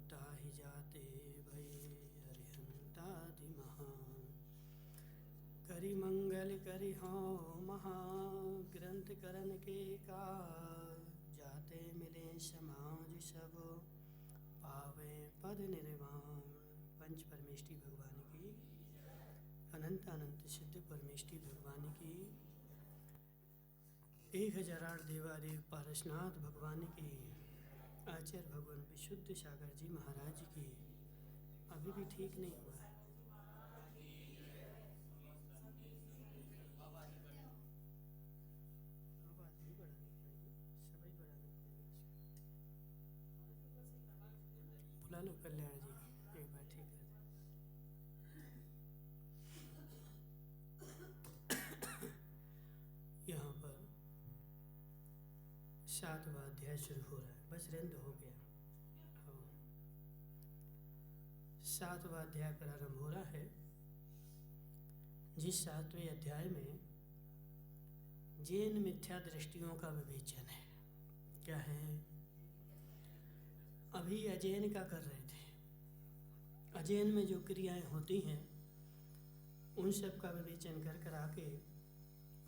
ताहि जाते भय हरिहंतादि महा करि मंगल करि हों महा ग्रंथ करन के काज जाते मिले समाज सब पावे पद निर्वाण। पंच परमेष्टि भगवान की, अनंत अनंत सिद्ध परमेष्टि भगवान की, 1008 देवादेव पारसनाथ भगवान की, आचार्य भगवान विशुद्ध सागर जी महाराज की। अभी भी ठीक नहीं हुआ है। आवाज़ भी बढ़ानी पड़ेगी, सभी बढ़ानी पड़ेगी। बुला लो कल्याण जी को, एक बार ठीक कर दे। यहाँ पर 7वां अध्याय शुरू हो रहा है, बस रेंद हो गया। हाँ, 7वां अध्याय प्रारंभ हो रहा है। जिस 7वें अध्याय में जैन मिथ्या दृष्टियों का विवेचन है। क्या है? अभी अजैन का कर रहे थे। अजैन में जो क्रियाएं होती हैं उन सब का विवेचन कर कर आके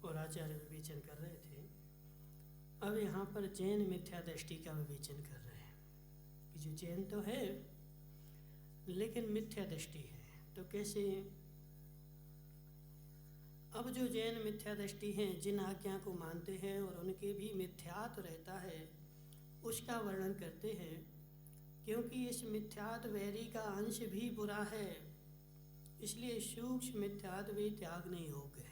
और आचार्य विवेचन कर रहे थे। अब यहाँ पर जैन मिथ्या दृष्टि का विवेचन कर रहे हैं कि जो जैन तो है लेकिन मिथ्या दृष्टि है। तो कैसे? अब जो जैन मिथ्या दृष्टि हैं, जिन आज्ञा को मानते हैं और उनके भी मिथ्यात्व रहता है, उसका वर्णन करते हैं। क्योंकि इस मिथ्यात्व वैरी का अंश भी बुरा है, इसलिए सूक्ष्म मिथ्यात्व भी त्यागने योग्य है।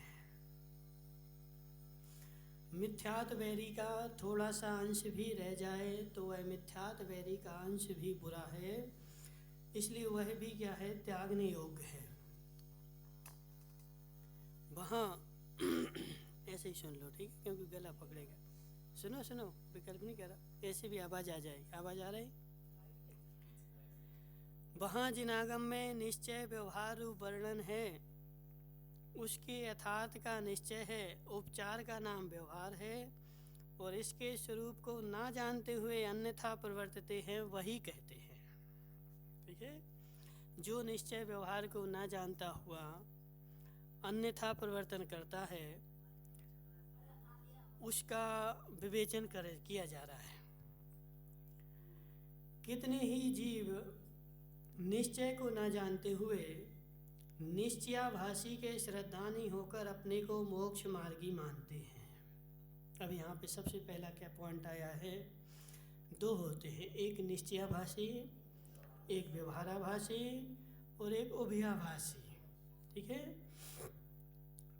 मिथ्यात्व वैरी का थोड़ा सा अंश भी रह जाए तो वह मिथ्यात्व वैरी का अंश भी बुरा है, इसलिए वह भी क्या है? त्यागने योग्य है। वहाँ ऐसे ही सुन लो, ठीक है? क्योंकि गला पकड़ेगा। सुनो सुनो, विकल्प नहीं कर रहा, ऐसे भी आवाज़ आ जाएगी। आवाज़ आ रही? वहाँ जिन आगम में निश्चय व्यवहार रूप वर्णन है उसके यथार्थ का निश्चय है, उपचार का नाम व्यवहार है, और इसके स्वरूप को ना जानते हुए अन्यथा प्रवर्तते हैं, वही कहते हैं। ठीक है? जो निश्चय व्यवहार को ना जानता हुआ अन्यथा प्रवर्तन करता है उसका विवेचन किया जा रहा है। कितने ही जीव निश्चय को ना जानते हुए निश्चयाभासी के श्रद्धानी होकर अपने को मोक्ष मार्गी मानते हैं। अब यहाँ पे सबसे पहला क्या पॉइंट आया है? 2 होते हैं, एक निश्चयाभासी, एक व्यवहाराभासी और एक उभयाभासी। ठीक है?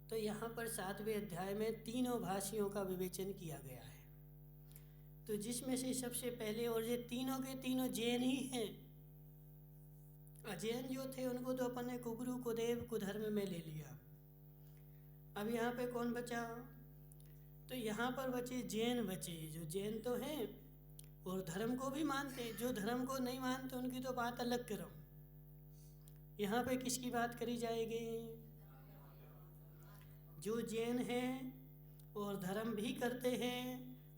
तो यहाँ पर 7वें अध्याय में तीनों भाषियों का विवेचन किया गया है। तो जिसमें से सबसे पहले, और ये तीनों के तीनों जैन ही हैं। अजैन जो थे उनको तो अपन ने कुगुरु कुदेव कुधर्म में ले लिया। अब यहाँ पे कौन बचा? तो यहाँ पर बचे जैन बचे, जो जैन तो हैं और धर्म को भी मानते। जो धर्म को नहीं मानते उनकी तो बात अलग करो। यहाँ पे किसकी बात करी जाएगी? जो जैन हैं और धर्म भी करते हैं,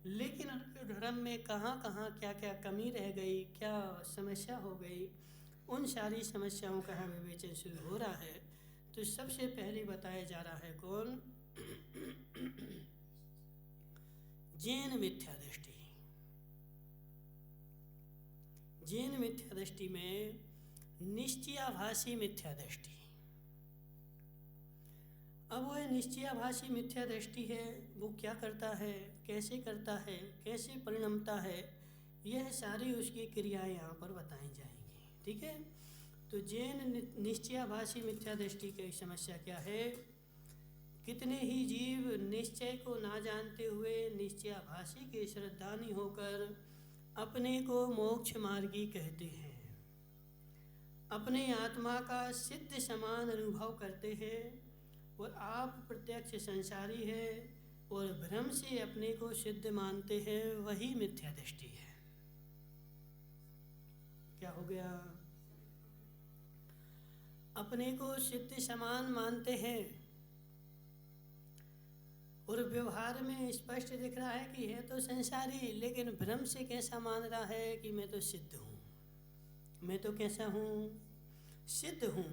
लेकिन उनके धर्म में कहाँ कहाँ क्या क्या कमी रह गई, क्या समस्या हो गई, उन सारी समस्याओं का विवेचन शुरू हो रहा है। तो सबसे पहले बताया जा रहा है कौन? जैन मिथ्या दृष्टि। जैन मिथ्या दृष्टि में निश्चयाभासी मिथ्या दृष्टि। अब वह निश्चयाभासी मिथ्या दृष्टि है, वो क्या करता है, कैसे करता है, कैसे परिणमता है, यह सारी उसकी क्रियाएं यहाँ पर बताई जाएंगी। ठीक है? तो जैन निश्चयाभासी मिथ्या दृष्टि की समस्या क्या है? कितने ही जीव निश्चय को ना जानते हुए निश्चयाभासी के श्रद्धानी होकर अपने को मोक्ष मार्गी कहते हैं, अपने आत्मा का सिद्ध समान अनुभव करते हैं और आप प्रत्यक्ष संसारी है और भ्रम से अपने को सिद्ध मानते हैं, वही मिथ्या दृष्टि है। क्या हो गया? अपने को सिद्ध समान मानते हैं और व्यवहार में स्पष्ट दिख रहा है कि है तो संसारी, लेकिन भ्रम से कैसा मान रहा है कि मैं तो सिद्ध हूँ। मैं तो कैसा हूँ, सिद्ध हूँ।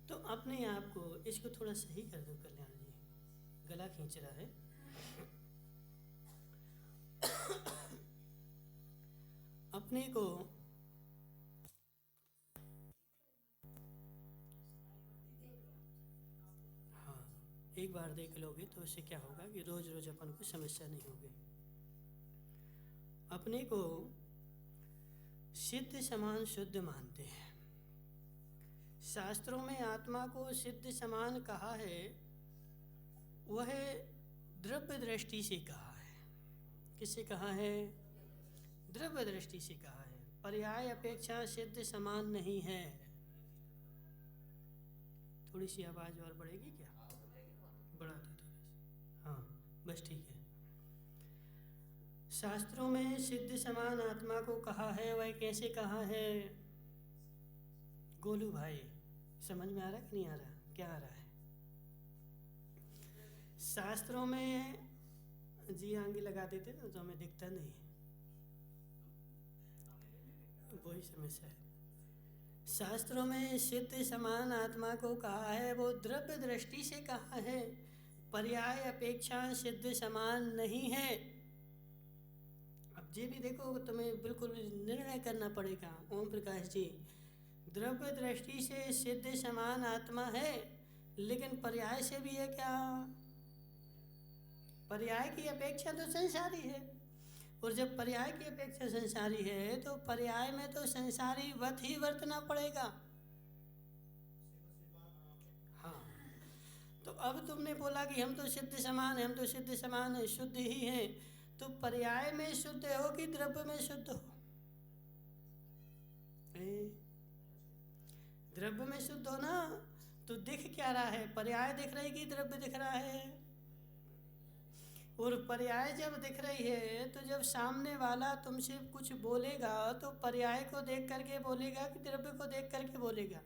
तो अपने आप को, इसको थोड़ा सही कर दो कल्याण जी, गला खींच रहा है। अपने को हाँ, एक बार देख लोगे तो उससे क्या होगा कि रोज रोज अपन को समस्या नहीं होगी। अपने को सिद्ध समान शुद्ध मानते हैं। शास्त्रों में आत्मा को सिद्ध समान कहा है, वह द्रव्य दृष्टि से कहा है। किससे कहा है? द्रव्य दृष्टि से कहा है। पर्याय अपेक्षा सिद्ध समान नहीं है। थोड़ी सी आवाज़ और बढ़ेगी क्या? बढ़ा दो थोड़ी सी। हाँ बस ठीक है। शास्त्रों में सिद्ध समान आत्मा को कहा है, वह कैसे कहा है? गोलू भाई समझ में आ रहा है कि नहीं आ रहा? क्या आ रहा है? शास्त्रों में जी आगे लगा देते ना तो हमें दिखता नहीं, वही समस्या है। शास्त्रों में सिद्ध समान आत्मा को कहा है, वो द्रव्य दृष्टि से कहा है, पर्याय अपेक्षा सिद्ध समान नहीं है। अब ये भी देखो, तुम्हें बिल्कुल निर्णय करना पड़ेगा ओम प्रकाश जी। द्रव्य दृष्टि से सिद्ध समान आत्मा है, लेकिन पर्याय से भी है क्या? पर्याय की अपेक्षा तो संसारी है, और जब पर्याय की अपेक्षा संसारी है तो पर्याय में तो संसारी वत ही वर्तना पड़ेगा। हाँ, तो अब तुमने बोला कि हम तो सिद्ध समान है, हम तो सिद्ध समान है, शुद्ध ही हैं, तो पर्याय में शुद्ध हो कि द्रव्य में शुद्ध हो? द्रव्य में शुद्ध हो ना, तो दिख क्या रहा है? पर्याय दिख रही कि द्रव्य दिख रहा है? और पर्याय जब दिख रही है तो जब सामने वाला तुमसे कुछ बोलेगा तो पर्याय को देख करके बोलेगा कि द्रव्य को देख करके बोलेगा?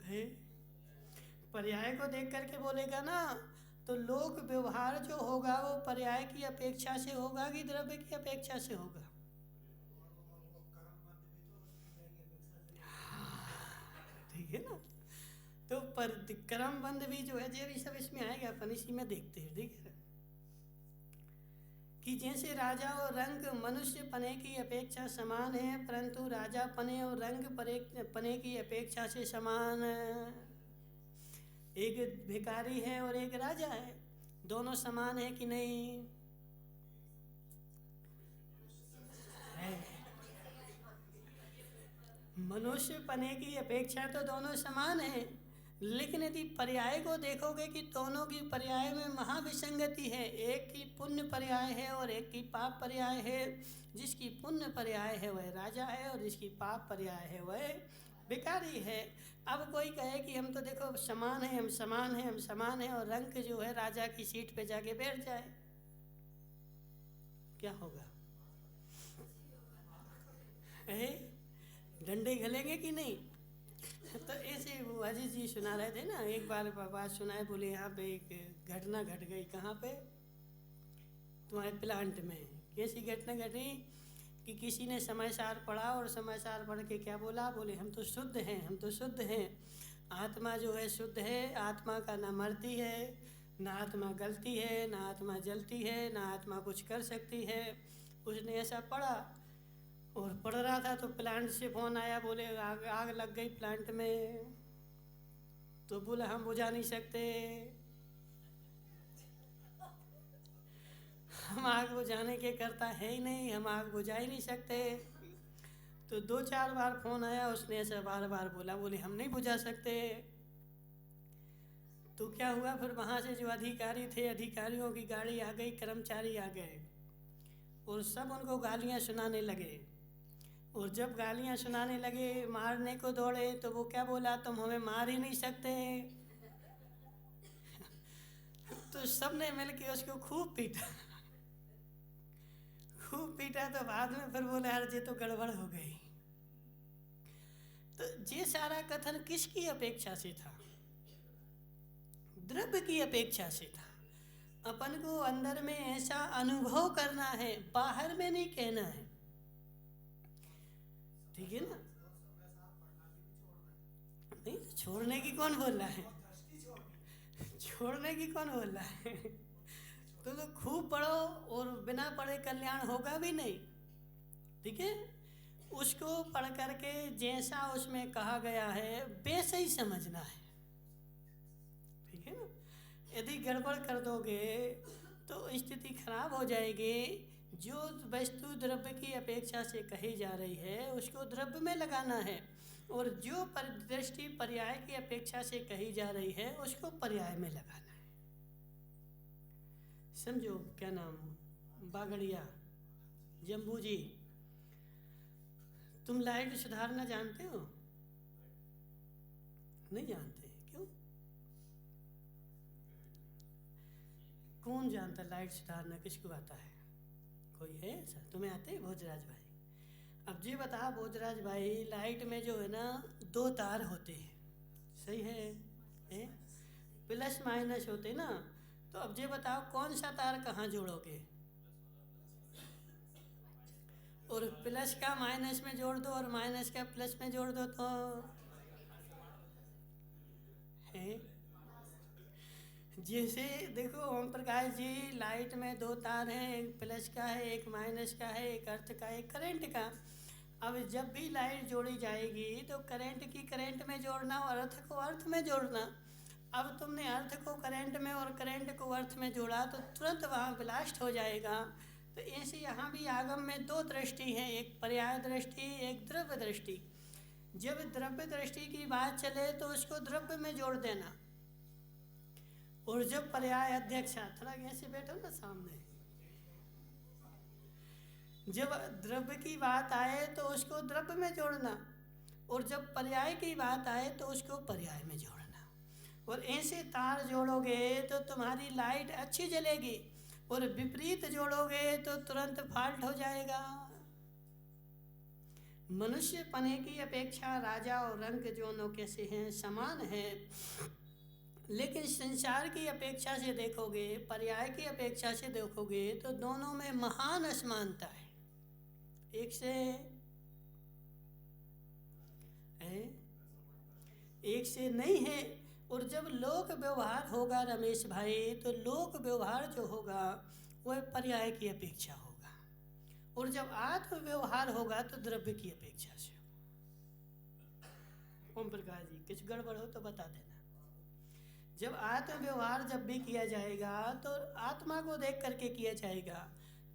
है, पर्याय को देख करके बोलेगा ना। तो लोक व्यवहार जो होगा वो पर्याय की अपेक्षा से होगा कि द्रव्य की अपेक्षा से होगा? ठीक है ना। तो पर कर्म बंध भी जो है, ये भी सब इसमें आएगा, अपन इसी में देखते हैं। ठीक है कि जैसे राजा और रंग मनुष्य पने की अपेक्षा समान है, परंतु राजा पने और रंग पने की अपेक्षा से समान है। एक भिखारी है और एक राजा है, दोनों समान है कि नहीं? है। मनुष्य पने की अपेक्षा तो दोनों समान है, लेकिन यदि पर्याय को देखोगे कि दोनों की पर्याय में महाविसंगति है। एक की पुण्य पर्याय है और एक की पाप पर्याय है। जिसकी पुण्य पर्याय है वह राजा है और जिसकी पाप पर्याय है वह भिखारी है। अब कोई कहे कि हम तो देखो समान है, हम समान है, हम समान है, और रंग जो है राजा की सीट पे जाके बैठ जाए, क्या होगा? डंडे गलेंगे कि नहीं? तो ऐसे वो अजीत जी सुना रहे थे ना, एक बार बात सुनाए, बोले यहाँ पे एक घटना घट गई। कहाँ पे? तुम्हारे प्लांट में। कैसी घटना घटी कि किसी ने समाचार पढ़ा और समाचार पढ़ के क्या बोला? बोले हम तो शुद्ध हैं, हम तो शुद्ध हैं, आत्मा जो है शुद्ध है, आत्मा का ना मरती है, ना आत्मा गलती है, ना आत्मा जलती है, ना आत्मा कुछ कर सकती है। उसने ऐसा पढ़ा और पढ़ रहा था तो प्लांट से फ़ोन आया, बोले आग लग गई प्लांट में। तो बोला हम बुझा नहीं सकते, हम आग बुझाने के करता है ही नहीं, हम आग बुझा ही नहीं सकते। तो 2-4 बार फ़ोन आया, उसने ऐसा बार बार बोला, बोले हम नहीं बुझा सकते। तो क्या हुआ फिर? वहाँ से जो अधिकारी थे, अधिकारियों की गाड़ी आ गई, कर्मचारी आ गए और सब उनको गालियाँ सुनाने लगे। और जब गालियाँ सुनाने लगे, मारने को दौड़े, तो वो क्या बोला? तुम हमें मार ही नहीं सकते। तो सबने मिलके उसको खूब पीटा। खूब पीटा तो बाद में फिर बोले यार ये तो गड़बड़ हो गई। तो ये सारा कथन किसकी अपेक्षा से था? द्रव्य की अपेक्षा से था। अपन को अंदर में ऐसा अनुभव करना है, बाहर में नहीं कहना है। ठीक है ना। नहीं, छोड़ने की कौन बोल रहा है? छोड़ने की कौन बोल रहा है? तो खूब पढ़ो और बिना पढ़े कल्याण होगा भी नहीं। ठीक है, उसको पढ़ करके जैसा उसमें कहा गया है वैसे ही समझना है। ठीक है ना? यदि गड़बड़ कर दोगे तो स्थिति खराब हो जाएगी। जो वस्तु द्रव्य की अपेक्षा से कही जा रही है उसको द्रव्य में लगाना है, और जो दृष्टि पर्याय की अपेक्षा से कही जा रही है उसको पर्याय में लगाना है। समझो, क्या नाम, बागड़िया, जम्बू जी, तुम लाइट सुधारना जानते हो? नहीं जानते? क्यों? कौन जानता लाइट सुधारना? किसको आता है? कोई है ऐसा? तुम्हें आते हैं भोजराज भाई? अब जी बता भोजराज भाई, लाइट में जो है ना 2 तार होते हैं, सही है? प्लस माइनस होते ना। तो अब ये बताओ कौन सा तार कहाँ जोड़ोगे? और प्लस का माइनस में जोड़ दो और माइनस का प्लस में जोड़ दो तो है। जैसे देखो ओम प्रकाश जी, लाइट में 2 तार हैं, एक प्लस का है एक माइनस का है, एक अर्थ का एक करंट का। अब जब भी लाइट जोड़ी जाएगी तो करंट की करंट में जोड़ना और अर्थ को अर्थ में जोड़ना। अब तुमने अर्थ को करंट में और करंट को अर्थ में जोड़ा तो तुरंत वहाँ ब्लास्ट हो जाएगा। तो ऐसे यहाँ भी आगम में 2 दृष्टि हैं, एक पर्याय दृष्टि, एक द्रव्य दृष्टि। जब द्रव्य दृष्टि की बात चले तो उसको द्रव्य में जोड़ देना, और जब पर्याय अध्यक्ष, थोड़ा ऐसे बैठो ना सामने, जब द्रव्य की बात आए तो उसको द्रव्य में जोड़ना, और जब पर्याय की बात आए तो उसको पर्याय में जोड़ना। और ऐसे तार जोड़ोगे तो तुम्हारी लाइट अच्छी जलेगी, और विपरीत जोड़ोगे तो तुरंत फाल्ट हो जाएगा। मनुष्य पने की अपेक्षा राजा और रंग दोनों कैसे हैं? समान हैं, लेकिन संसार की अपेक्षा से देखोगे, पर्याय की अपेक्षा से देखोगे तो दोनों में महान असमानता है। एक से है, एक से नहीं है। और जब लोक व्यवहार होगा रमेश भाई, तो लोक व्यवहार जो होगा वह पर्याय की अपेक्षा होगा, और जब आत्म व्यवहार होगा तो द्रव्य की अपेक्षा से होगा। ओम प्रकाश जी, कुछ गड़बड़ हो तो बता देना। जब आत्म व्यवहार जब भी किया जाएगा तो आत्मा को देख करके किया जाएगा।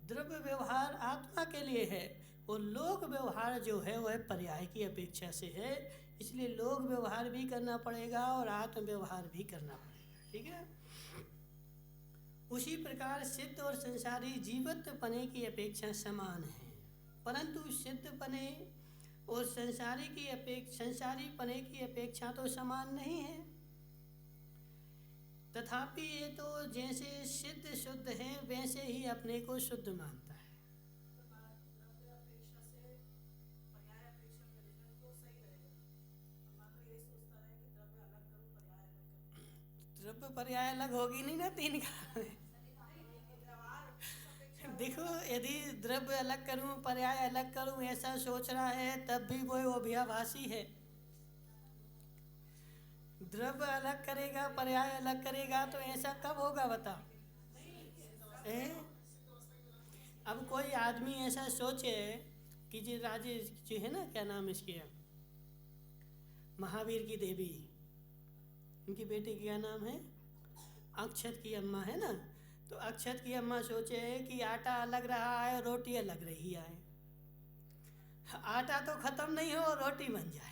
द्रव्य व्यवहार आत्मा के लिए है, और लोक व्यवहार जो है वह पर्याय की अपेक्षा से है। इसलिए लोक व्यवहार भी करना पड़ेगा और आत्म व्यवहार भी करना पड़ेगा। ठीक है? उसी प्रकार सिद्ध और संसारी जीवत पने की अपेक्षा समान है, परंतु सिद्ध पने और संसारी पने की अपेक्षा तो समान नहीं है। तथापि ये तो जैसे सिद्ध शुद्ध है वैसे ही अपने को शुद्ध मानता है। द्रव्य पर्याय अलग होगी नहीं ना 3 का। देखो, यदि द्रव्य अलग करूं पर्याय अलग करूं ऐसा सोच रहा है तब भी वो अभ्याभासी है। द्रव्य अलग करेगा पर्याय अलग करेगा तो ऐसा कब होगा बता? अब कोई आदमी ऐसा सोचे कि जी राजेश जी है ना, क्या नाम इसके, महावीर की देवी, उनकी बेटी क्या नाम है, अक्षत की अम्मा है ना। तो अक्षत की अम्मा सोचे कि आटा अलग रहा है रोटी अलग रही है, आटा तो खत्म नहीं हो रोटी बन जाए।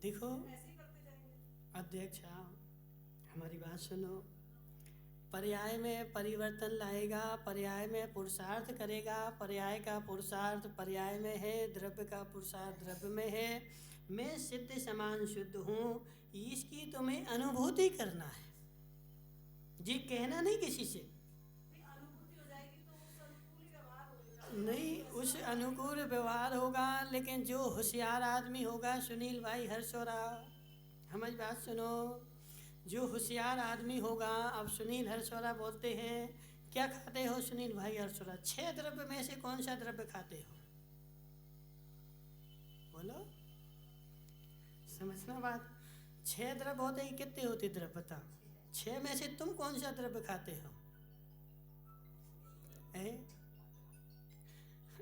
देखो अध्यक्ष, हमारी बात सुनो। पर्याय में परिवर्तन लाएगा, पर्याय में पुरुषार्थ करेगा, पर्याय का पुरुषार्थ पर्याय में है, द्रव्य का पुरुषार्थ द्रव्य में है। मैं सिद्ध समान शुद्ध हूँ, इसकी तुम्हें अनुभूति करना है जी, कहना नहीं किसी से। नहीं, कुछ अनुकूल व्यवहार होगा, लेकिन जो होशियार आदमी होगा, सुनील भाई हरसोरा, हमारी बात सुनो, जो होशियार आदमी होगा, अब सुनील हरसोरा बोलते हैं, क्या खाते हो सुनील भाई हरसोरा? 6 द्रव्य में से कौन सा द्रव्य खाते हो? बोलो, समझना बात। 6 द्रव्य होते ही कितने होते द्रव्य बताओ? 6 में से तुम कौन सा द्रव्य खाते हो?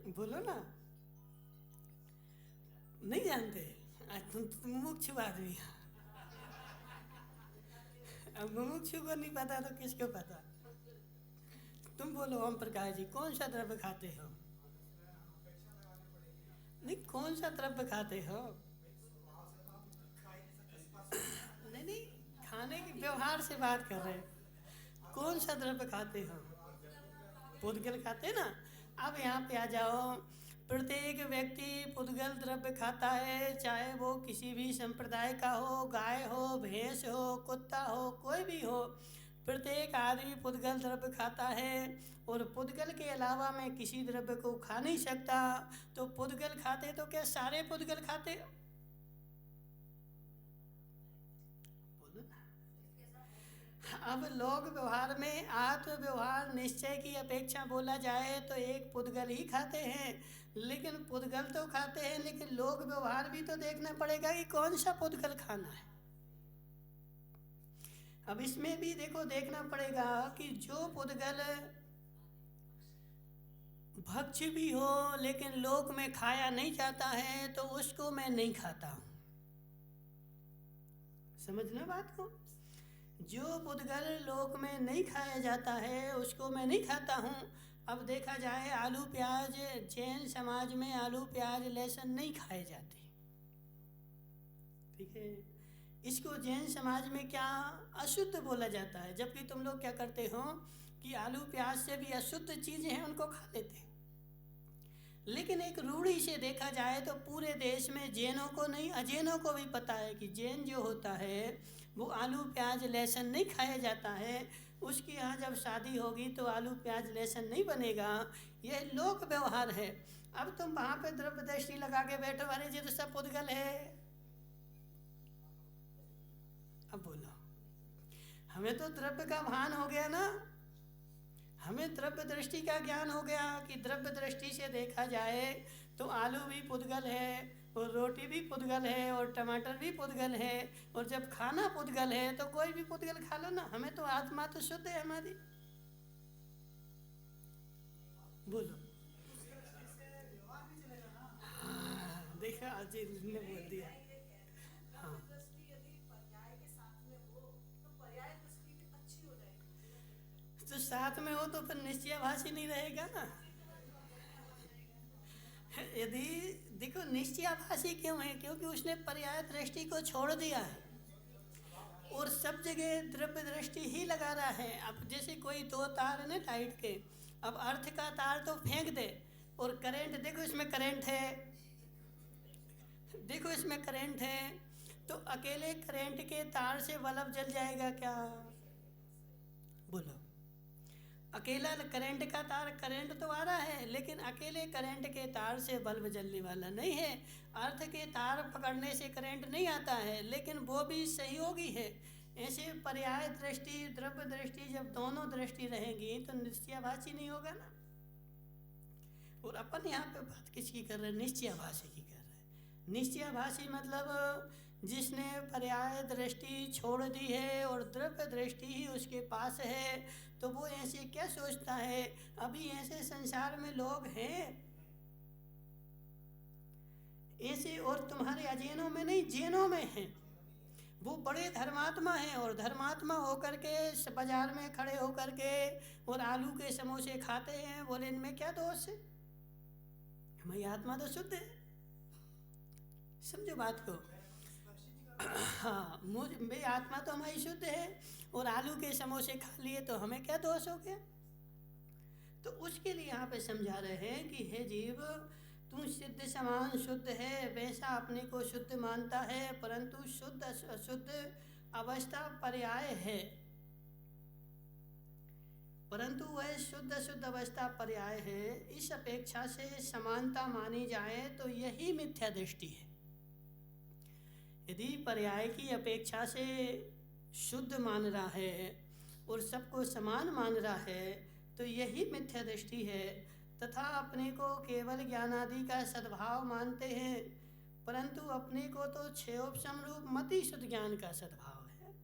बोलो ना, नहीं जानते? तुम मुमुक्षु आदमी। अब मुमुक्षु को नहीं पता तो किसको पता? तुम बोलो ओम प्रकाश जी, कौन सा द्रव्य खाते हो? नहीं, कौन सा द्रव्य खाते हो? नहीं नहीं, खाने के व्यवहार से बात कर रहे हैं। कौन सा द्रव्य खाते हो? पुद्गल खाते ना। अब यहाँ पे आ जाओ, प्रत्येक व्यक्ति पुद्गल द्रव्य खाता है, चाहे वो किसी भी संप्रदाय का हो, गाय हो, भैंस हो, कुत्ता हो, कोई भी हो, प्रत्येक आदमी पुद्गल द्रव्य खाता है। और पुद्गल के अलावा मैं किसी द्रव्य को खा नहीं सकता। तो पुद्गल खाते तो क्या सारे पुद्गल खाते? बोलो ना। अब लोक व्यवहार में आत्म व्यवहार निश्चय की अपेक्षा बोला जाए तो एक पुद्गल ही खाते हैं, लेकिन पुद्गल तो खाते हैं, लेकिन लोक व्यवहार भी तो देखना पड़ेगा कि कौन सा पुद्गल खाना है। अब इसमें भी देखो, देखना पड़ेगा कि जो पुद्गल भक्ष्य भी हो लेकिन लोक में खाया नहीं जाता है तो उसको मैं नहीं खाता हूँ। समझना बात को। जो पुद्गल लोक में नहीं खाया जाता है उसको मैं नहीं खाता हूँ। अब देखा जाए, आलू प्याज, जैन समाज में आलू प्याज लहसुन नहीं खाए जाते, ठीक है? इसको जैन समाज में क्या अशुद्ध बोला जाता है, जबकि तुम लोग क्या करते हो कि आलू प्याज से भी अशुद्ध चीज़ें हैं उनको खा लेते हैं। लेकिन एक रूढ़ी से देखा जाए तो पूरे देश में जैनों को नहीं, अजैनों को भी पता है कि जैन जो होता है वो आलू प्याज लहसुन नहीं खाया जाता है। उसके यहाँ जब शादी होगी तो आलू प्याज लहसुन नहीं बनेगा। यह लोक व्यवहार है। अब तुम वहाँ पे द्रव्य दृष्टि लगा के बैठो, अरे जी तो सब पुद्गल है। अब बोलो, हमें तो द्रव्य का भान हो गया ना, हमें द्रव्य दृष्टि का ज्ञान हो गया कि द्रव्य दृष्टि से देखा जाए तो आलू भी पुद्गल है और रोटी भी पुद्गल है और टमाटर भी पुद्गल है। और जब खाना पुद्गल है तो कोई भी पुद्गल खा लो ना, हमें तो आत्मा तो शुद्ध है हमारी। बोलो। हाँ, देखा अजय ने बोल दिया। हाँ, तो साथ में हो तो फिर निश्चयाभासी नहीं रहेगा ना। यदि देखो, निश्चयाभासी क्यों है? क्योंकि उसने पर्याय दृष्टि को छोड़ दिया है और सब जगह द्रव्य दृष्टि ही लगा रहा है। अब जैसे कोई 2 तार है ना टाइट के, अब अर्थ का तार तो फेंक दे और करंट, देखो इसमें करंट है, देखो इसमें करंट है, तो अकेले करंट के तार से बल्ब जल जाएगा क्या? बोलो। अकेला करंट का तार, करंट तो आ रहा है लेकिन अकेले करंट के तार से बल्ब जलने वाला नहीं है। अर्थ के तार पकड़ने से करंट नहीं आता है, लेकिन वो भी सहयोगी है। ऐसे पर्याय दृष्टि, द्रव्य दृष्टि, जब दोनों दृष्टि रहेंगी तो निश्चयाभासी नहीं होगा ना। और अपन यहाँ पे बात किसकी कर रहे हैं? निश्चयाभासी की कर रहे हैं। निश्चयाभासी मतलब जिसने पर्याय दृष्टि छोड़ दी है और द्रव्य दृष्टि ही उसके पास है, तो वो ऐसे क्या सोचता है? अभी ऐसे संसार में लोग हैं ऐसे, और तुम्हारे अजैनों में नहीं, जैनों में हैं। वो बड़े धर्मात्मा हैं और धर्मात्मा होकर के बाजार में खड़े होकर के और आलू के समोसे खाते हैं। बोले इनमें क्या दोष है? हमारी आत्मा तो शुद्ध है। समझो बात को। हाँ, मेरी आत्मा तो हमारी शुद्ध है और आलू के समोसे खा लिए तो हमें क्या दोष हो गया? तो उसके लिए यहाँ पे समझा रहे हैं कि हे जीव, तू सिद्ध समान शुद्ध है, वैसा अपने को शुद्ध मानता है, परंतु शुद्ध अशुद्ध अवस्था पर्याय है। परंतु वह शुद्ध शुद्ध अवस्था पर्याय है। इस अपेक्षा से समानता मानी जाए तो यही मिथ्या दृष्टि है। यदि पर्याय की अपेक्षा से शुद्ध मान रहा है और सबको समान मान रहा है तो यही मिथ्या दृष्टि है। तथा अपने को केवल ज्ञान आदि का सद्भाव मानते हैं, परंतु अपने को तो क्षयोपशम रूप मति शुद्ध ज्ञान का सद्भाव है।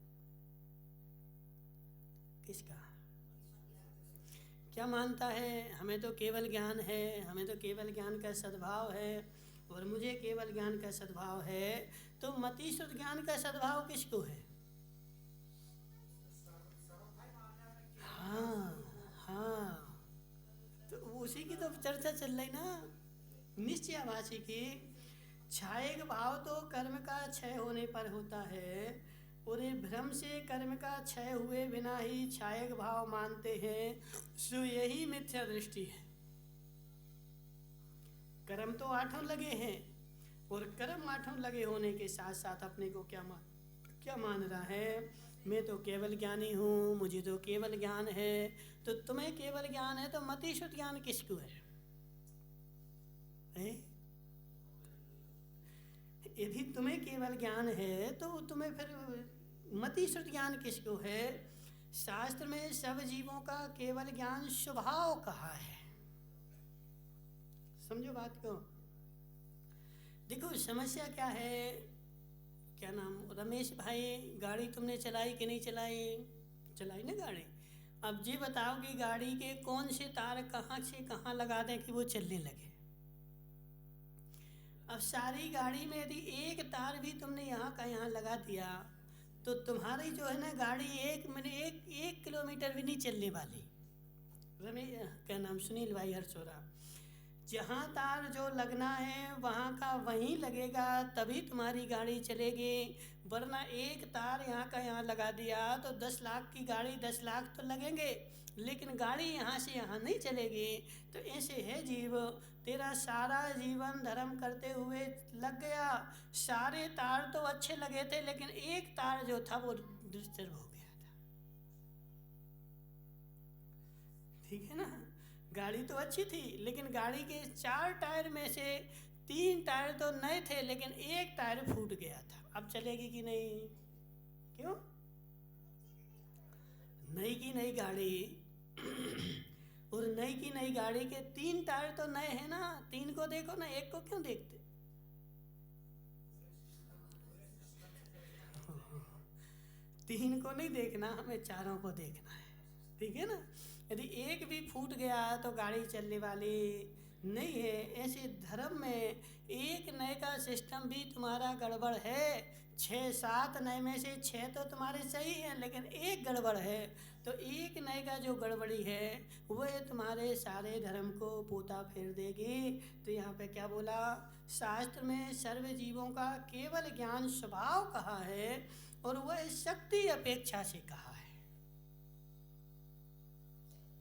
किसका? क्या मानता है? हमें तो केवल ज्ञान है, हमें तो केवल ज्ञान का सद्भाव है और मुझे केवल ज्ञान का सद्भाव है। तो मति शुद्ध ज्ञान का सद्भाव किसको है? हाँ हाँ, तो उसी की तो चर्चा चल रही ना, निश्चयाभासी की। क्षायक भाव तो कर्म का क्षय होने पर होता है और ये भ्रम से कर्म का क्षय हुए बिना ही क्षायक भाव मानते हैं, सो यही मिथ्या दृष्टि है। कर्म तो आठों लगे हैं और कर्म आठों लगे होने के साथ साथ अपने को क्या मान रहा है? मैं तो केवल ज्ञानी हूँ, मुझे तो केवल ज्ञान है। तो तुम्हें केवल ज्ञान है तो मति शुद्ध ज्ञान किसको है? यदि तुम्हें केवल ज्ञान है तो तुम्हें फिर मति शुद्ध ज्ञान किसको है? शास्त्र में सब जीवों का केवल ज्ञान स्वभाव कहा है। समझो बात को। देखो समस्या क्या है, क्या नाम, रमेश भाई, गाड़ी तुमने चलाई कि नहीं चलाई? चलाई ना गाड़ी। अब ये बताओ कि गाड़ी के कौन से तार कहाँ से कहाँ लगा दें कि वो चलने लगे। अब सारी गाड़ी में यदि एक तार भी तुमने यहाँ का यहाँ लगा दिया तो तुम्हारी जो है ना गाड़ी एक किलोमीटर भी नहीं चलने वाली। रमेश क्या नाम, सुनील भाई हरचोरा, जहाँ तार जो लगना है वहाँ का वहीं लगेगा तभी तुम्हारी गाड़ी चलेगी, वरना एक तार यहाँ का यहाँ लगा दिया तो 10 लाख की गाड़ी 10 लाख तो लगेंगे लेकिन गाड़ी यहाँ से यहाँ नहीं चलेगी। तो ऐसे है जीव, तेरा सारा जीवन धर्म करते हुए लग गया, सारे तार तो अच्छे लगे थे लेकिन एक तार जो था वो डिस्टर्ब हो गया था। ठीक है ना, गाड़ी तो अच्छी थी लेकिन गाड़ी के 4 टायर में से 3 टायर तो नए थे लेकिन एक टायर फूट गया था। अब चलेगी कि नहीं? क्यों? नई की नई गाड़ी और नई की नई गाड़ी के 3 टायर तो नए हैं ना, 3 को देखो ना, एक को क्यों देखते? तीन को नहीं देखना, हमें चारों को देखना है। ठीक है ना, यदि एक भी फूट गया तो गाड़ी चलने वाली नहीं है। ऐसे धर्म में एक नए का सिस्टम भी तुम्हारा गड़बड़ है। 6-7 नए में से 6 तो तुम्हारे सही हैं लेकिन एक गड़बड़ है। तो एक नए का जो गड़बड़ी है वह तुम्हारे सारे धर्म को पोता फेर देगी। तो यहाँ पे क्या बोला? शास्त्र में सर्व जीवों का केवल ज्ञान स्वभाव कहा है और वह शक्ति अपेक्षा से कहा है।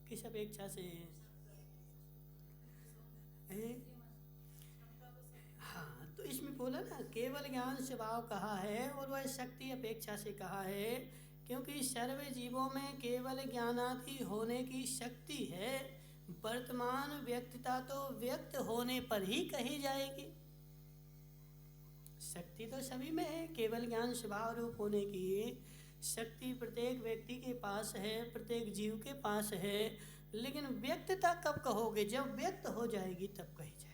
किस अपेक्षा से? हाँ, तो इसमें बोला ना केवल ज्ञान स्वभाव कहा है और वह शक्ति अपेक्षा से कहा है, क्योंकि सर्व जीवों में केवल ज्ञानादि होने की शक्ति है। वर्तमान व्यक्तिता तो व्यक्त होने पर ही कही जाएगी। शक्ति तो सभी में है, केवल ज्ञान स्वभाव रूप होने की शक्ति प्रत्येक व्यक्ति के पास है, प्रत्येक जीव के पास है। लेकिन व्यक्तता कब कहोगे? जब व्यक्त हो जाएगी तब कही जाएगी।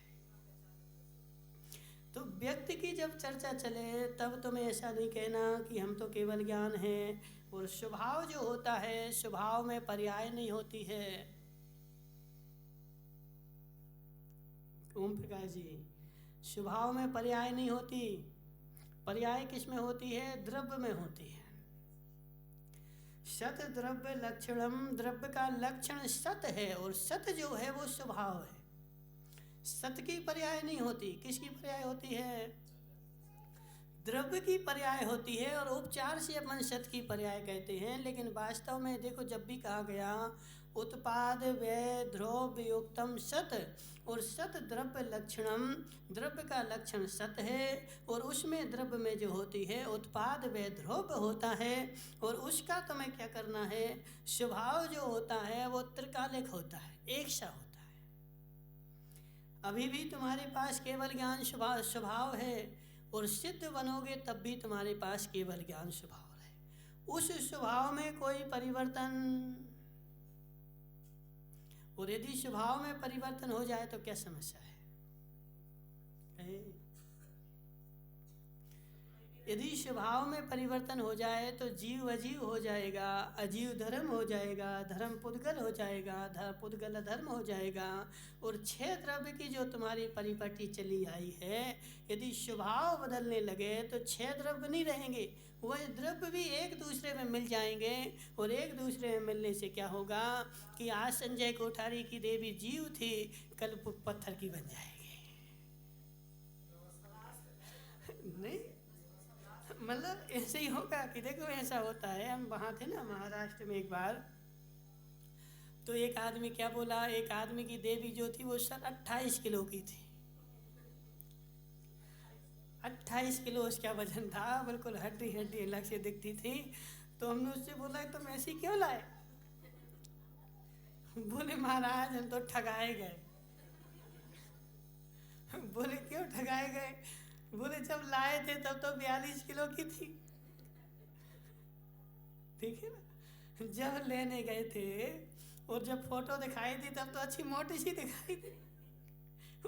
तो व्यक्ति की जब चर्चा चले तब तुम्हें ऐसा नहीं कहना कि हम तो केवल ज्ञान हैं। और स्वभाव जो होता है, स्वभाव में पर्याय नहीं होती है। ओम प्रकाश जी, स्वभाव में पर्याय नहीं होती। पर्याय किस में होती है? द्रव्य में होती है। सत द्रव्य लक्षणम, द्रव्य का लक्षण सत है और सत जो है वो स्वभाव है। सत की पर्याय नहीं होती। किसकी पर्याय होती है? द्रव्य की पर्याय होती है और उपचार से अपन सत की पर्याय कहते हैं। लेकिन वास्तव में देखो, जब भी कहा गया उत्पाद व्यय द्रव्य युक्तम सत, और सत द्रव्य लक्षणम, द्रव्य का लक्षण सत है, और उसमें द्रव्य में जो होती है उत्पाद व्यय द्रव्य होता है, और उसका तुम्हें क्या करना है, स्वभाव जो होता है वो त्रिकालिक होता है, एक सा होता है। अभी भी तुम्हारे पास केवल ज्ञान स्वभाव है, और सिद्ध बनोगे तब भी तुम्हारे पास केवल ज्ञान स्वभाव है। उस स्वभाव में कोई परिवर्तन, और यदि स्वभाव में परिवर्तन हो जाए तो क्या समस्या है? यदि स्वभाव में परिवर्तन हो जाए तो जीव अजीव हो जाएगा, अजीव धर्म हो जाएगा, धर्म पुद्गल हो जाएगा, पुद्गल अधर्म हो जाएगा। और 6 द्रव्य की जो तुम्हारी परिपाटी चली आई है, यदि स्वभाव बदलने लगे तो 6 द्रव्य नहीं रहेंगे, वह द्रव्य भी एक दूसरे में मिल जाएंगे। और एक दूसरे में मिलने से क्या होगा कि आज संजय कोठारी की देवी जीव थी, कल पत्थर की बन जाएगी। नहीं, मतलब ऐसे ही होगा कि देखो ऐसा होता है। हम वहाँ थे ना महाराष्ट्र में एक बार, तो एक आदमी क्या बोला, एक आदमी की देवी जो थी वो सर 28 किलो की थी, 28 किलो उसका वजन था, बिल्कुल हड्डी हड्डी अलग से दिखती थी। तो हमने उससे बोला तुम ऐसी क्यों लाए? बोले महाराज हम तो ठगाए गए। बोले क्यों ठगाए गए? बोले जब लाए थे तब तो 42 किलो की थी। ठीक है ना, जब लेने गए थे और जब फोटो दिखाई थी तब तो अच्छी मोटी सी दिखाई थी,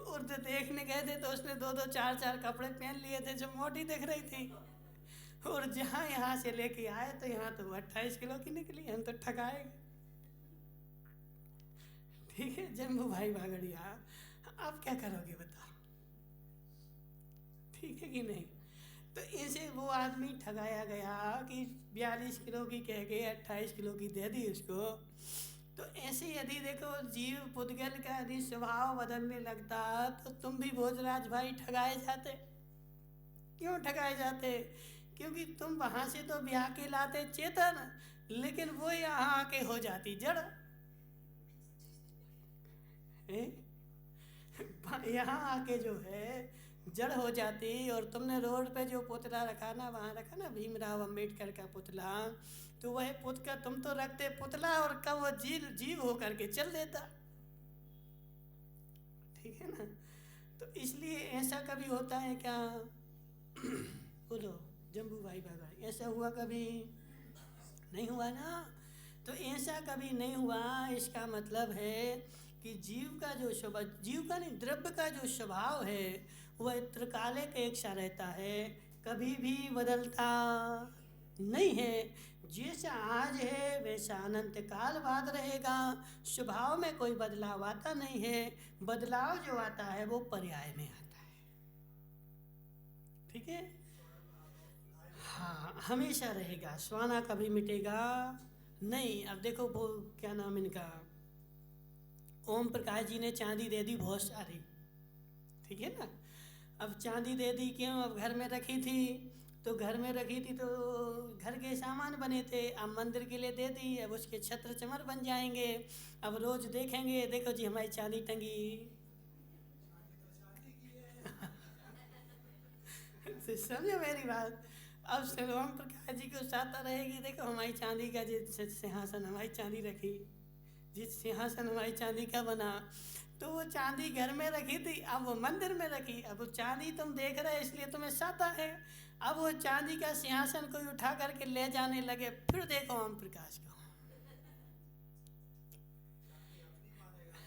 और जब देखने गए थे तो उसने 2-2 4-4 कपड़े पहन लिए थे जो मोटी दिख रही थी। और जहाँ यहाँ से लेके आए तो यहाँ तो 28 किलो की निकली। हम तो ठगाए। ठीक है जम्बू भाई भागड़िया, आप क्या करोगे बताओ? ठीक है कि नहीं? तो इसे वो आदमी ठगाया गया कि 42 किलो की कह के 28 किलो की दे दी उसको। तो ऐसे यदि देखो जीव पुद्गल का यदि स्वभाव बदलने लगता तो तुम भी भोजराज भाई ठगाए जाते। क्यों ठगाए जाते? क्योंकि तुम वहां से तो ब्याह के लाते चेतन, लेकिन वो यहाँ आके हो जाती जड़। यहाँ आके जो है जड़ हो जाती। और तुमने रोड पे जो पुतला रखा ना, वहाँ रखा ना भीमराव अंबेडकर का पुतला, तो वह पुतला तुम तो रखते पुतला और कब वो जीव होकर के चल देता। ठीक है ना? तो इसलिए ऐसा कभी होता है क्या? बोलो जम्बू भाई बाबा, ऐसा हुआ कभी? नहीं हुआ ना। तो ऐसा कभी नहीं हुआ, इसका मतलब है कि जीव का जो स्वभाव, जीव का नहीं द्रव्य का जो स्वभाव है वह त्रिकालिक एक सा रहता है, कभी भी बदलता नहीं है। जैसा आज है वैसा अनंत काल बाद रहेगा। स्वभाव में कोई बदलाव आता नहीं है, बदलाव जो आता है वो पर्याय में आता है। ठीक है? हाँ, हमेशा रहेगा, स्वाना कभी मिटेगा नहीं। अब देखो वो क्या नाम इनका, ओम प्रकाश जी ने चांदी दे दी बहुत सारी। ठीक है ना? अब चांदी दे दी क्यों? अब घर में रखी थी, तो घर में रखी थी तो घर के सामान बने थे, अब मंदिर के लिए दे दी, अब उसके छत्र चमर बन जाएंगे। अब रोज देखेंगे, देखो जी हमारी चांदी टंगी। तो समझो मेरी बात। अब ओम प्रकाश जी को साता रहेगी, देखो हमारी चांदी का जिस सिंहासन हमारी चांदी रखी, जिस सिंहासन हमारी चांदी का बना, तो वो चांदी घर में रखी थी, अब वो मंदिर में रखी। अब वो चांदी तुम देख रहे इसलिए तुम्हें साता है। अब वो चांदी का सिंहासन कोई उठा करके ले जाने लगे, फिर देखो ओम प्रकाश को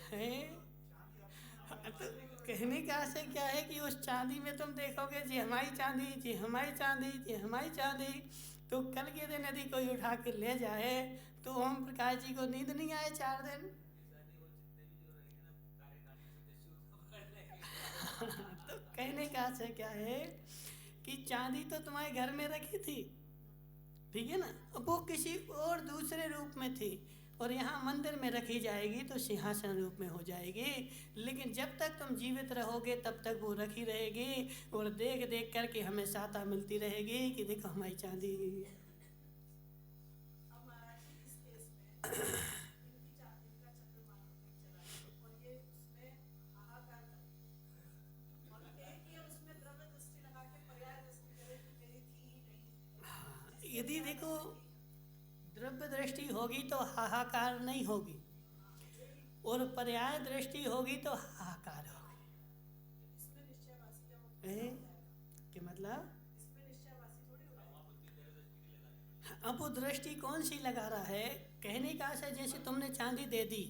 है। तो कहने का आशय क्या है कि उस चांदी में तुम देखोगे जी हमारी चांदी, जी हमारी चांदी, जी हमारी चांदी। तो कल के दिन यदि कोई उठा के ले जाए तो ओम प्रकाश जी को नींद नहीं आए 4 दिन। तो कहने का आशय क्या है कि चांदी तो तुम्हारे घर में रखी थी, ठीक है ना, वो किसी और दूसरे रूप में थी, और यहाँ मंदिर में रखी जाएगी तो सिंहासन रूप में हो जाएगी। लेकिन जब तक तुम जीवित रहोगे तब तक वो रखी रहेगी और देख देख करके हमें साता मिलती रहेगी कि देखो हमारी चांदी। यदि देखो द्रव्य दृष्टि होगी तो हाहाकार नहीं होगी, और पर्याय दृष्टि होगी तो हाहाकार होगी। कि मतलब अब वो दृष्टि कौन सी लगा रहा है? कहने का आशा जैसे तुमने चांदी दे दी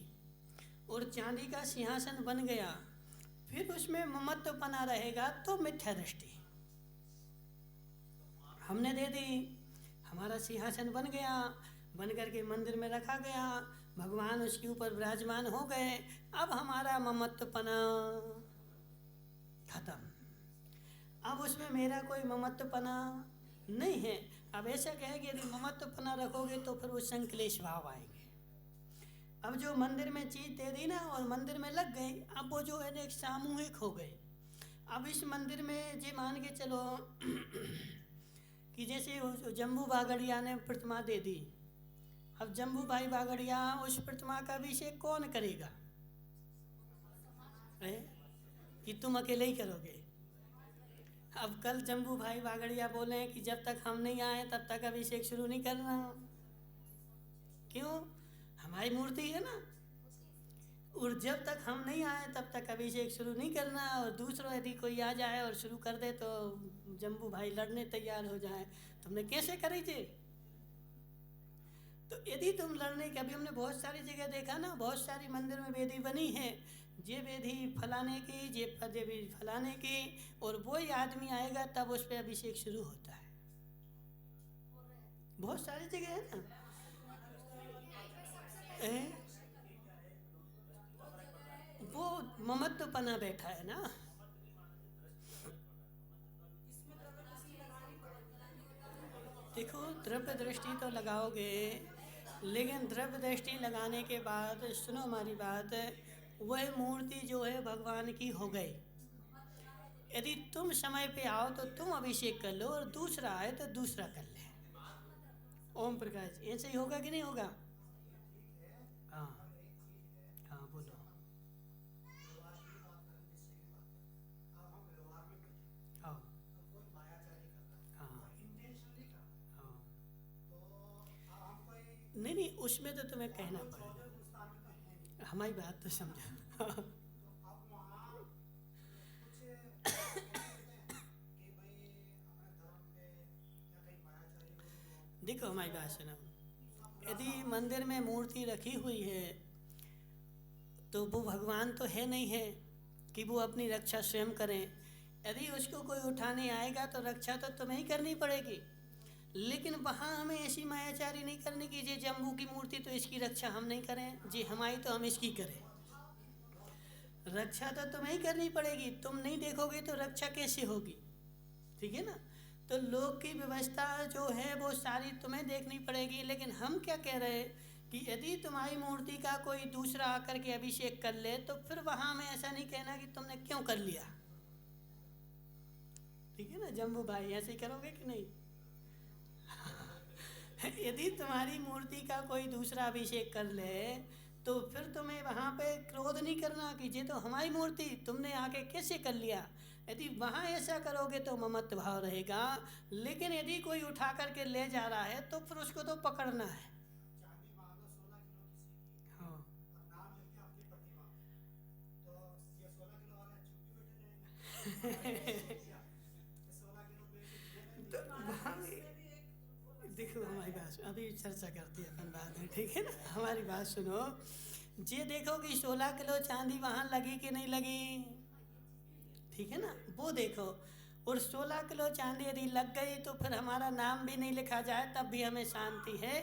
और चांदी का सिंहासन बन गया, फिर उसमें ममत्वपना रहेगा तो मिथ्या दृष्टि। हमने दे दी, हमारा सिंहासन बन गया, बन करके मंदिर में रखा गया, भगवान उसके ऊपर विराजमान हो गए, अब हमारा ममत्वपना खत्म। अब उसमें मेरा कोई ममत्वपना नहीं है। अब ऐसा कहे कि यदि ममत्वपना रखोगे तो फिर वो संक्लेश भाव आएंगे। अब जो मंदिर में चीज़ दे दी ना और मंदिर में लग गई, अब वो जो है ना एक सामूहिक हो गए। अब इस मंदिर में जे मान के चलो कि जैसे जम्बू बागड़िया ने प्रतिमा दे दी, अब जम्बू भाई बागड़िया उस प्रतिमा का अभिषेक कौन करेगा? कि तुम अकेले ही करोगे? अब कल जम्बू भाई बागड़िया बोले कि जब तक हम नहीं आए तब तक अभिषेक शुरू नहीं करना। क्यों? हमारी मूर्ति है ना, और जब तक हम नहीं आए तब तक अभिषेक शुरू नहीं करना। और दूसरा यदि कोई आ जाए और शुरू कर दे तो जम्बू भाई लड़ने तैयार हो जाए, तुमने कैसे करी थी? तो यदि तुम लड़ने के, अभी हमने बहुत सारी जगह देखा ना, बहुत सारी मंदिर में वेदी बनी है, ये वेदी फलाने की, ये देवी फलाने की, और वही आदमी आएगा तब उस पर अभिषेक शुरू होता है। बहुत सारी जगह है ना। वो ममत्वपना बैठा है ना। देखो द्रव्य दृष्टि तो लगाओगे, लेकिन द्रव्य दृष्टि लगाने के बाद सुनो हमारी बात, वह मूर्ति जो है भगवान की हो गई। यदि तुम समय पे आओ तो तुम अभिषेक कर लो और दूसरा आए तो दूसरा कर ले। ओम प्रकाश ऐसे ही होगा कि नहीं होगा? हाँ हाँ बोलो। हाँ नहीं नहीं, उसमें तो तुम्हें कहना पड़ेगा, हमारी बात तो समझो। देखो हमारी बात सुनो, यदि मंदिर में मूर्ति रखी हुई है तो वो भगवान तो है नहीं है कि वो अपनी रक्षा स्वयं करें। यदि उसको कोई उठाने आएगा तो रक्षा तो तुम्हें ही करनी पड़ेगी, लेकिन वहाँ हमें ऐसी मायाचारी नहीं करनी कि ये जम्बू की मूर्ति तो इसकी रक्षा हम नहीं करें, जी हमारी तो हम इसकी करें। रक्षा तो तुम्हें ही करनी पड़ेगी, तुम नहीं देखोगे तो रक्षा कैसे होगी? ठीक है ना। तो लोक की व्यवस्था जो है वो सारी तुम्हें देखनी पड़ेगी। लेकिन हम क्या कह रहे हैं कि यदि तुम्हारी मूर्ति का कोई दूसरा आकर के अभिषेक कर ले तो फिर वहाँ हमें ऐसा नहीं कहना कि तुमने क्यों कर लिया। ठीक है ना जम्बू भाई, ऐसे ही करोगे कि नहीं? यदि तुम्हारी मूर्ति का कोई दूसरा अभिषेक कर ले तो फिर तुम्हें वहाँ पे क्रोध नहीं करना कि ये तो हमारी मूर्ति तुमने आके कैसे कर लिया। यदि वहाँ ऐसा करोगे तो ममत्व भाव रहेगा। लेकिन यदि कोई उठा करके ले जा रहा है तो फिर उसको तो पकड़ना है। हाँ तो वहाँ देखो हमारी बात अभी चर्चा करती है अपन बाद में, ठीक है ना। हमारी बात सुनो, ये देखो कि 16 किलो चांदी वहाँ लगी कि नहीं लगी, ठीक है ना, वो देखो। और 16 किलो चांदी यदि लग गई तो फिर हमारा नाम भी नहीं लिखा जाए तब भी हमें शांति है,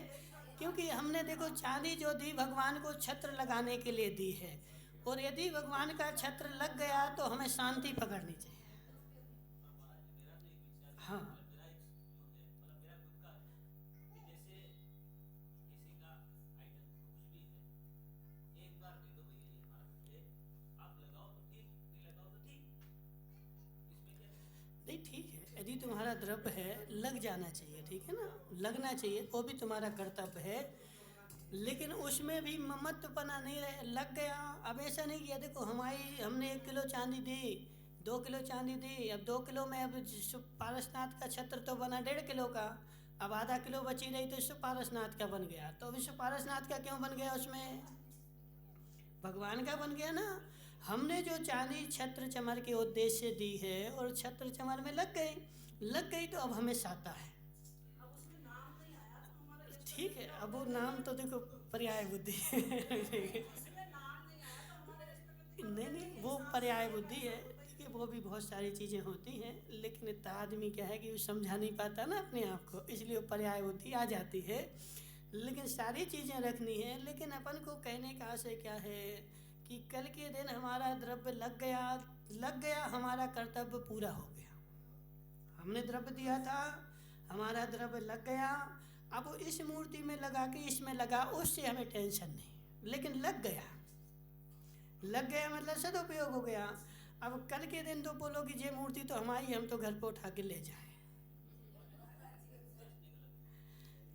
क्योंकि हमने देखो चांदी जो दी भगवान को छत्र लगाने के लिए दी है, और यदि भगवान का छत्र लग गया तो हमें शांति पकड़नी चाहिए। हाँ यदि तुम्हारा द्रव्य है लग जाना चाहिए, ठीक है ना, लगना चाहिए, वो भी तुम्हारा कर्तव्य है। लेकिन उसमें भी ममत्वपना नहीं रहे, लग गया। अब ऐसा नहीं किया, देखो हमने 1 किलो चांदी दी, 2 किलो चांदी दी, अब 2 किलो में अब पारसनाथ का छत्र तो बना 1.5 किलो का, अब आधा किलो बची रही तो विश्व पारसनाथ का बन गया। तो विश्व पारसनाथ का क्यों बन गया? उसमें भगवान का बन गया ना। हमने जो चांदी छत्र चमर के उद्देश्य से दी है और छत्र चमर में लग गई तो अब हमें साता है। ठीक है, अब वो नाम तो देखो पर्याय बुद्धि नहीं वो पर्याय बुद्धि है, ठीक है, वो भी बहुत सारी चीज़ें होती हैं, लेकिन इतना आदमी क्या है कि वो समझा नहीं पाता ना अपने आप को, इसलिए वो पर्याय बुद्धि आ जाती है। लेकिन सारी चीज़ें रखनी है। लेकिन अपन को कहने का आशय क्या है कि कल के दिन हमारा द्रव्य लग गया, हमारा कर्तव्य पूरा हो गया। हमने द्रव्य दिया था, हमारा द्रव्य लग गया, अब वो इस मूर्ति में लगा के इसमें लगा, उससे हमें टेंशन नहीं, लेकिन लग गया मतलब सदुपयोग हो गया। अब कल के दिन तो बोलो कि ये मूर्ति तो हमारी, हम तो घर पर उठा के ले जाए,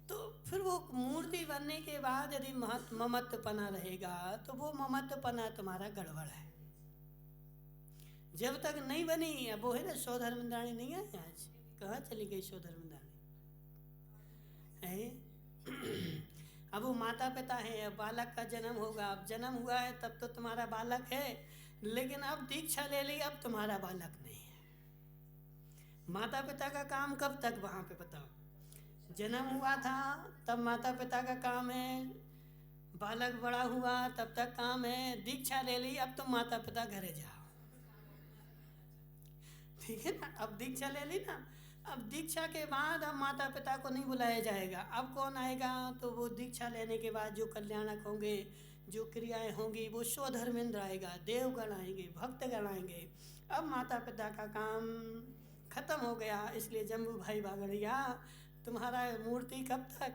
तो फिर वो मूर्ति बनने के बाद यदि ममत्वपना रहेगा तो वो ममत्वपना तुम्हारा गड़बड़ है। जब तक नहीं बनी, अब वो है ना सौधर्मदानी नहीं है आज, कहाँ चली गई सौधर्मदानी है? अब वो माता पिता है, अब बालक का जन्म होगा, अब जन्म हुआ है तब तो तुम्हारा बालक है, लेकिन अब दीक्षा ले ली, अब तुम्हारा बालक नहीं है। माता पिता का काम कब तक वहाँ पे बताओ? जन्म हुआ था तब माता पिता का काम है, बालक बड़ा हुआ तब तक काम है, दीक्षा ले ली, अब तुम माता पिता घरे जाओ, ठीक है ना। अब दीक्षा ले ली ना, अब दीक्षा के बाद अब माता पिता को नहीं बुलाया जाएगा, अब कौन आएगा? तो वो दीक्षा लेने के बाद जो कल्याणक होंगे, जो क्रियाएं होंगी, वो स्वधर्मेंद्र आएगा, देवगण आएंगे, भक्तगण आएंगे। अब माता पिता का काम खत्म हो गया। इसलिए जम्बू भाई बागड़िया, तुम्हारा मूर्ति कब तक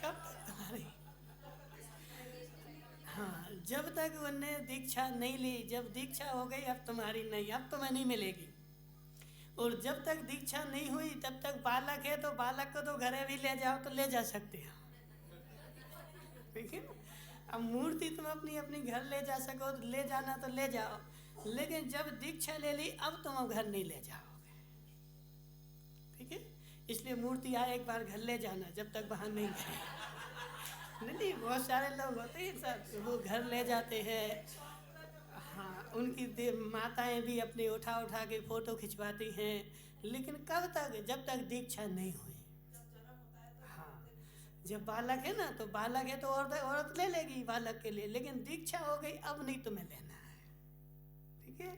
तुम्हारी? हाँ, जब तक उनने दीक्षा नहीं ली, जब दीक्षा हो गई अब तुम्हारी नहीं, अब तुम्हें नहीं मिलेगी। और जब तक दीक्षा नहीं हुई तब तक बालक है, तो बालक को तो घरे भी ले जाओ तो ले जा सकते हो, ठीक है। अब मूर्ति तुम अपनी घर ले जा सको तो ले जाना तो ले जाओ, लेकिन जब दीक्षा ले ली अब तुम घर नहीं ले जाओगे, ठीक है। इसलिए मूर्ति आए एक बार घर ले जाना, जब तक बाहर नहीं गए। नहीं, बहुत सारे लोग होते हैं सर, वो घर ले जाते हैं। हाँ, उनकी माताएं भी अपने उठा के फ़ोटो खिंचवाती हैं, लेकिन कब तक? जब तक दीक्षा नहीं हुई। हाँ, जब बालक है ना, तो बालक है तो औरत ले लेगी बालक के लिए, लेकिन दीक्षा हो गई अब नहीं तुम्हें लेना है, ठीक है।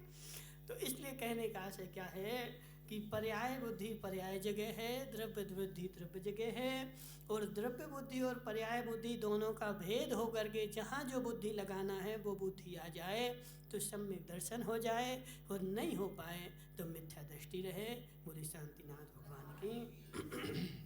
तो इसलिए कहने का आशय क्या है कि पर्याय बुद्धि पर्याय जगह है, द्रव्य बुद्धि द्रव्य जगह है, और द्रव्य बुद्धि और पर्याय बुद्धि दोनों का भेद हो करके जहाँ जो बुद्धि लगाना है वो बुद्धि आ जाए तो सम्यक दर्शन हो जाए, और नहीं हो पाए तो मिथ्या दृष्टि रहे। बोले शांतिनाथ भगवान की।